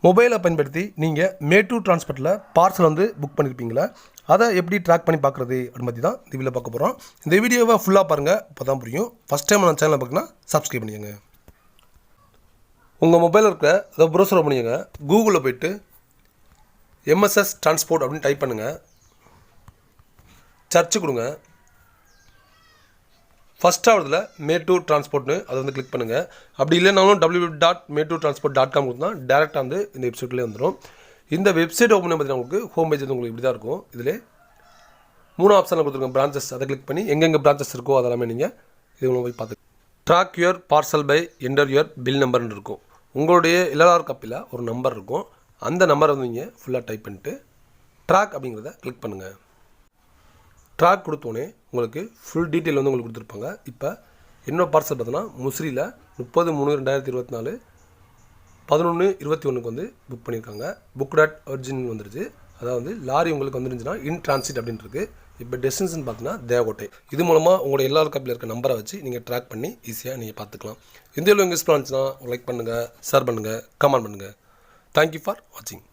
மொபைலை பயன்படுத்தி நீங்கள் மேட்டூர் டிரான்ஸ்போர்ட்டில் பார்சல் வந்து புக் பண்ணியிருப்பீங்களா, அதை எப்படி ட்ராக் பண்ணி பார்க்குறது அப்படின்னு பற்றி தான் இந்த வீடியோவில் பார்க்க போகிறோம். இந்த வீடியோவை ஃபுல்லாக பாருங்கள், அப்போ தான் புரியும். ஃபஸ்ட் டைம் நம்ம சேனலை பார்க்கணுன்னா சப்ஸ்கிரைப் பண்ணிக்கோங்க. உங்கள் மொபைலில் இருக்க அதை ப்ரௌசர் ஓப்பன் பண்ணிக்கோங்க. கூகுளில் போய்ட்டு எம்எஸ்எஸ் டிரான்ஸ்போர்ட் அப்படின்னு டைப் பண்ணுங்கள். சர்ச்சு கொடுங்க. ஃபஸ்ட்டாவதுல மேட்டூர் டிரான்ஸ்போர்ட்னு அதை வந்து கிளிக் பண்ணுங்கள். அப்படி இல்லைனாலும் www.meturtransport.com கொடுத்தா டேரெக்டாக வந்து இந்த வெப்சைட்லேயே வந்துடும். இந்த வெப்சைட் ஓப்பன் பண்ணி பார்த்தீங்கன்னா உங்களுக்கு ஹோம் பேஜ் வந்து உங்களுக்கு இப்படி தான் இருக்கும். இதில் 3 ஆப்ஷனில் கொடுத்துருக்கோம். பிரான்ச்சஸ் அதை கிளிக் பண்ணி எங்கெங்கே பிரான்ச்சஸ் இருக்கோ அதெல்லாமே நீங்கள் இது போய் பார்த்து track your parcel by enter your bill நம்பர்னு இருக்கும். உங்களுடைய எல்ஆர் காப்பியில் ஒரு நம்பர் இருக்கும். அந்த நம்பரை வந்து நீங்கள் ஃபுல்லாக டைப் பண்ணிட்டு ட்ராக் அப்படிங்கிறத கிளிக் பண்ணுங்கள். ட்ராக் கொடுத்தோன்னே உங்களுக்கு ஃபுல் டீட்டெயில் வந்து உங்களுக்கு கொடுத்துருப்பாங்க. இப்போ என்னோடய பார்சல் பார்த்தோன்னா முசிறியில் 30/3/2024 11:21 வந்து புக் பண்ணியிருக்காங்க. புக் டாட் ஒரிஜின் வந்துருச்சு. அதாவது லாரி உங்களுக்கு வந்துருந்துச்சுன்னா இன் டிரான்சிட் அப்படின்னு இருக்குது. இப்போ டெஸ்டினேஷன் பார்த்தீங்கன்னா தேவகோட்டை. இது மூலமாக உங்களோட எல்லா காப்பியில் இருக்க நம்பரை வச்சு நீங்கள் ட்ராக் பண்ணி ஈஸியாக நீங்கள் பார்த்துக்கலாம். இந்த வீடியோ உங்களுக்கு யூஸ்ஃபுல்லாக இருந்துச்சுன்னா லைக் பண்ணுங்கள், ஷேர் பண்ணுங்கள், கமெண்ட் பண்ணுங்கள். தேங்க்யூ ஃபார் வாட்சிங்.